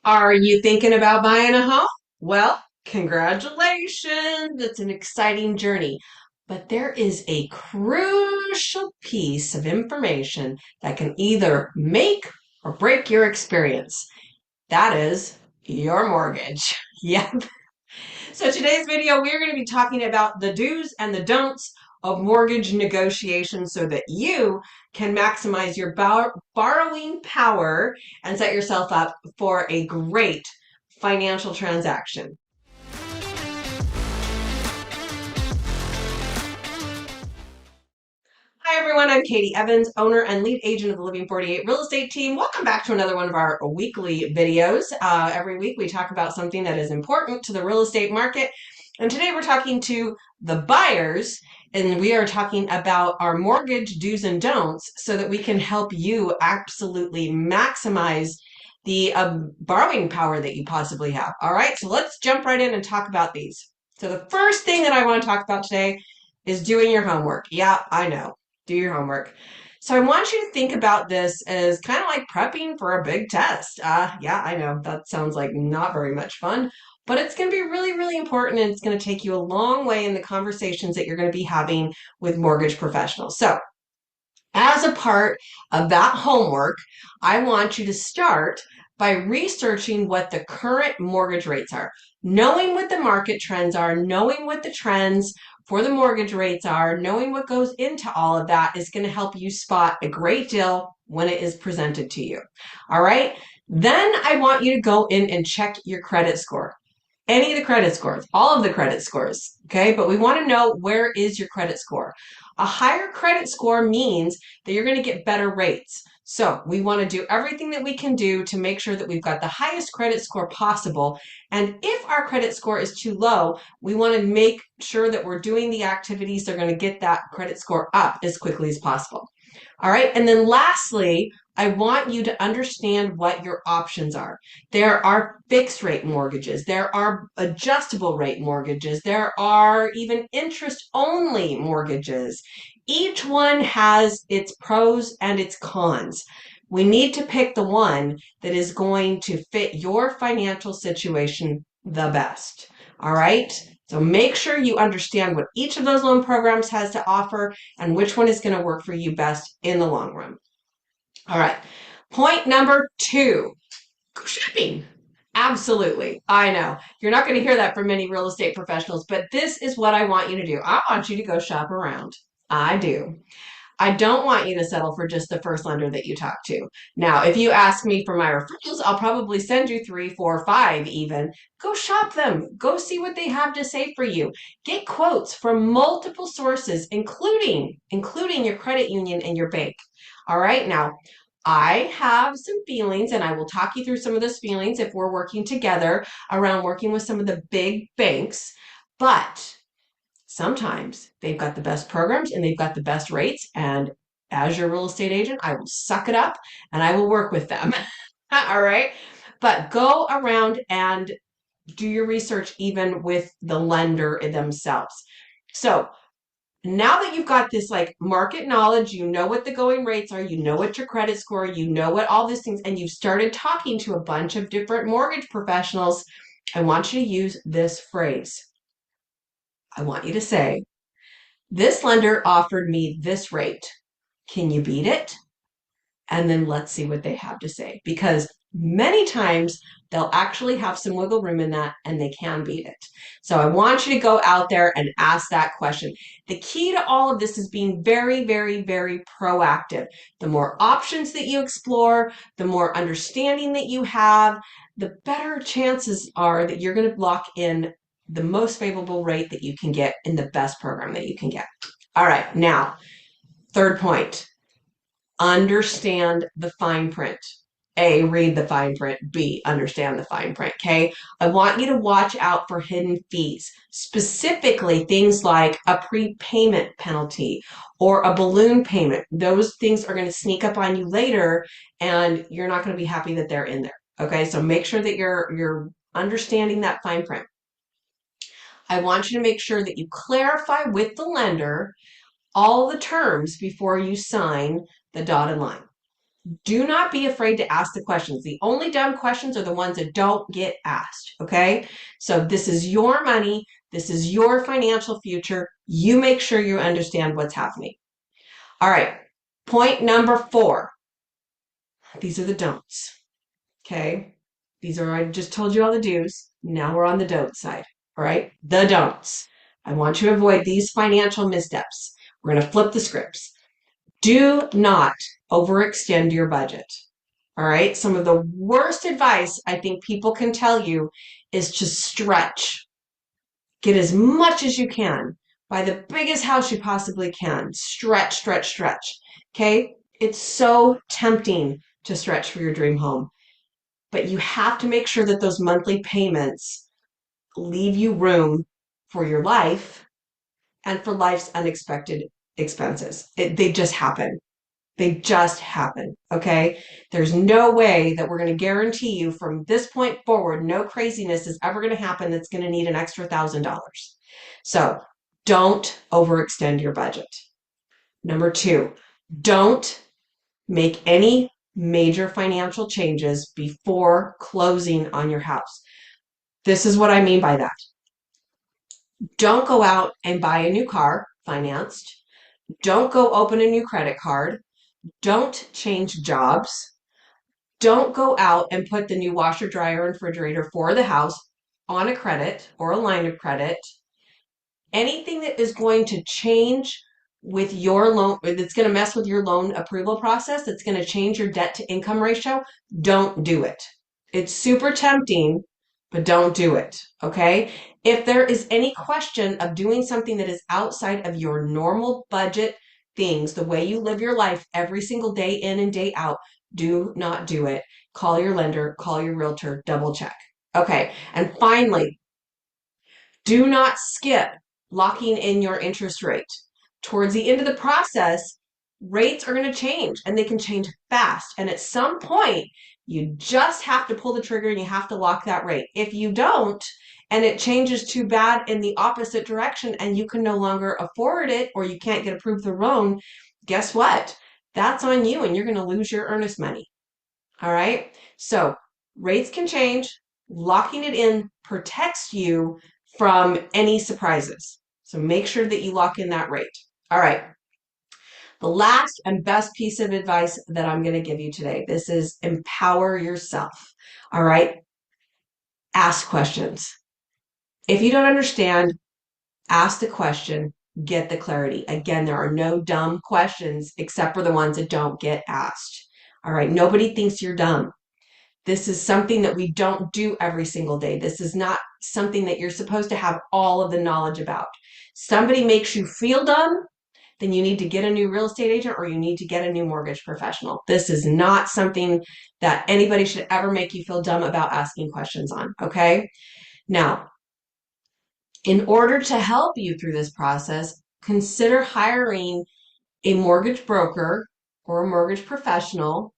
Are you thinking about buying a home? Well, congratulations. It's an exciting journey. But there is a crucial piece of information that can either make or break your experience. That is your mortgage. Yep. So today's video, we're going to be talking about the do's and the don'ts of mortgage negotiation so that you can maximize your borrowing power and set yourself up for a great financial transaction. Hi everyone, I'm Katie Evans, owner and lead agent of the Living 48 real estate team. Welcome back to another one of our weekly videos. Every week we talk about something that is important to the real estate market. And today we're talking to the buyers, and we are talking about our mortgage do's and don'ts so that we can help you absolutely maximize the borrowing power that you possibly have. All right, so let's jump right in and talk about these. So the first thing that I want to talk about today is doing your homework. Yeah, I know. Do your homework. So I want you to think about this as kind of like prepping for a big test. Yeah, I know that sounds like not very much fun, but it's going to be really, really important, and it's going to take you a long way in the conversations that you're going to be having with mortgage professionals. So as a part of that homework, I want you to start by researching what the current mortgage rates are, knowing what the market trends are, knowing what the trends for the mortgage rates are, knowing what goes into all of that is going to help you spot a great deal when it is presented to you. All right. Then I want you to go in and check your credit score. Any of the credit scores, all of the credit scores, okay? But we want to know, where is your credit score? A higher credit score means that you're going to get better rates. So we want to do everything that we can do to make sure that we've got the highest credit score possible. And if our credit score is too low, we want to make sure that we're doing the activities that are going to get that credit score up as quickly as possible. All right. And then lastly, I want you to understand what your options are. There are fixed rate mortgages. There are adjustable rate mortgages. There are even interest only mortgages. Each one has its pros and its cons. We need to pick the one that is going to fit your financial situation the best. All right. So make sure you understand what each of those loan programs has to offer and which one is going to work for you best in the long run. All right. Point number 2, go shopping. Absolutely. I know. You're not going to hear that from many real estate professionals, but this is what I want you to do. I want you to go shop around. I do. I don't want you to settle for just the first lender that you talk to. Now, if you ask me for my referrals, I'll probably send you 3, 4, 5 even. Go shop them. Go see what they have to say for you. Get quotes from multiple sources, including your credit union and your bank. All right. Now, I have some feelings, and I will talk you through some of those feelings if we're working together around working with some of the big banks. But sometimes they've got the best programs and they've got the best rates. And as your real estate agent, I will suck it up and I will work with them. All right. But go around and do your research even with the lender themselves. So now that you've got this like market knowledge, you know what the going rates are, you know what your credit score, you know what all these things, and you've started talking to a bunch of different mortgage professionals, I want you to use this phrase. I want you to say, this lender offered me this rate. Can you beat it? And then let's see what they have to say. Because many times they'll actually have some wiggle room in that and they can beat it. So I want you to go out there and ask that question. The key to all of this is being very, very, very proactive. The more options that you explore, the more understanding that you have, the better chances are that you're going to lock in the most favorable rate that you can get in the best program that you can get. All right, now, third point, understand the fine print. A, read the fine print. B, understand the fine print, okay? I want you to watch out for hidden fees, specifically things like a prepayment penalty or a balloon payment. Those things are going to sneak up on you later, and you're not going to be happy that they're in there, okay? So make sure that you're understanding that fine print. I want you to make sure that you clarify with the lender all the terms before you sign the dotted line. Do not be afraid to ask the questions. The only dumb questions are the ones that don't get asked, okay? So this is your money. This is your financial future. You make sure you understand what's happening. All right, point number 4. These are the don'ts, okay? I just told you all the do's. Now we're on the don't side, all right? The don'ts. I want you to avoid these financial missteps. We're going to flip the scripts. Do not overextend your budget. All right. Some of the worst advice I think people can tell you is to stretch. Get as much as you can. Buy the biggest house you possibly can. Stretch, stretch, stretch. Okay. It's so tempting to stretch for your dream home, but you have to make sure that those monthly payments leave you room for your life and for life's unexpected expenses. They just happen. They just happen, okay? There's no way that we're going to guarantee you from this point forward, no craziness is ever going to happen that's going to need an extra $1,000. So don't overextend your budget. Number 2, don't make any major financial changes before closing on your house. This is what I mean by that. Don't go out and buy a new car financed. Don't go open a new credit card. Don't change jobs. Don't go out and put the new washer, dryer, and refrigerator for the house on a credit or a line of credit. Anything that is going to change with your loan, that's going to mess with your loan approval process, that's going to change your debt to income ratio, don't do it. It's super tempting, but don't do it, okay? If there is any question of doing something that is outside of your normal budget things, the way you live your life every single day in and day out, do not do it. Call your lender, call your realtor, double check. Okay, and finally, do not skip locking in your interest rate. Towards the end of the process, rates are going to change and they can change fast. And at some point, you just have to pull the trigger and you have to lock that rate. If you don't, and it changes too bad in the opposite direction and you can no longer afford it or you can't get approved the loan, guess what? That's on you and you're going to lose your earnest money. All right. So rates can change. Locking it in protects you from any surprises. So make sure that you lock in that rate. All right. The last and best piece of advice that I'm going to give you today, this is empower yourself. All right. Ask questions. If you don't understand, ask the question, get the clarity. Again, there are no dumb questions except for the ones that don't get asked. All right. Nobody thinks you're dumb. This is something that we don't do every single day. This is not something that you're supposed to have all of the knowledge about. Somebody makes you feel dumb, then you need to get a new real estate agent or you need to get a new mortgage professional. This is not something that anybody should ever make you feel dumb about asking questions on, okay? Now, in order to help you through this process, consider hiring a mortgage broker or a mortgage professional,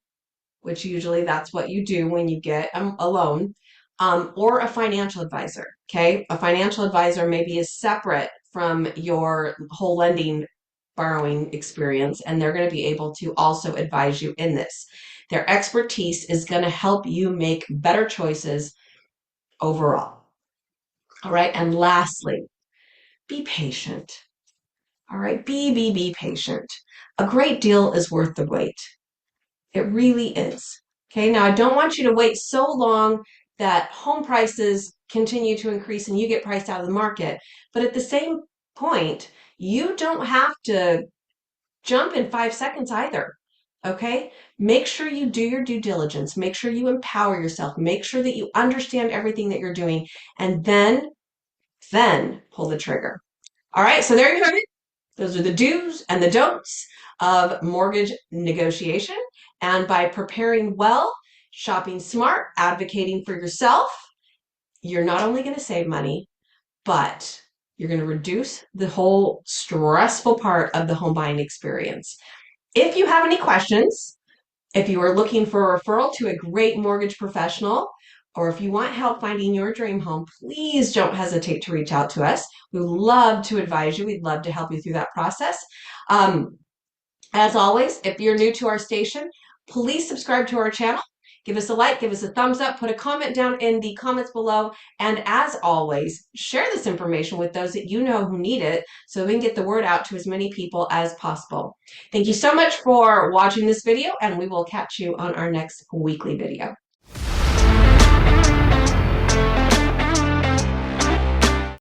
which usually that's what you do when you get a loan, or a financial advisor, okay? A financial advisor maybe is separate from your whole lending borrowing experience, and they're going to be able to also advise you in this. Their expertise is going to help you make better choices overall. All right, and lastly, be patient. All right, be patient. A great deal is worth the wait. It really is. Okay, now I don't want you to wait so long that home prices continue to increase and you get priced out of the market. But at the same point, you don't have to jump in 5 seconds either. Okay, make sure you do your due diligence, make sure you empower yourself, make sure that you understand everything that you're doing, and then pull the trigger. All right, so there you have it. Those are the do's and the don'ts of mortgage negotiation. And by preparing well, shopping smart, advocating for yourself, you're not only going to save money, but you're going to reduce the whole stressful part of the home buying experience. If you have any questions, if you are looking for a referral to a great mortgage professional, or if you want help finding your dream home, please don't hesitate to reach out to us. We would love to advise you. We'd love to help you through that process. As always, if you're new to our station, please subscribe to our channel. Give us a like, give us a thumbs up, put a comment down in the comments below, and as always, share this information with those that you know who need it so we can get the word out to as many people as possible. Thank you so much for watching this video, and we will catch you on our next weekly video.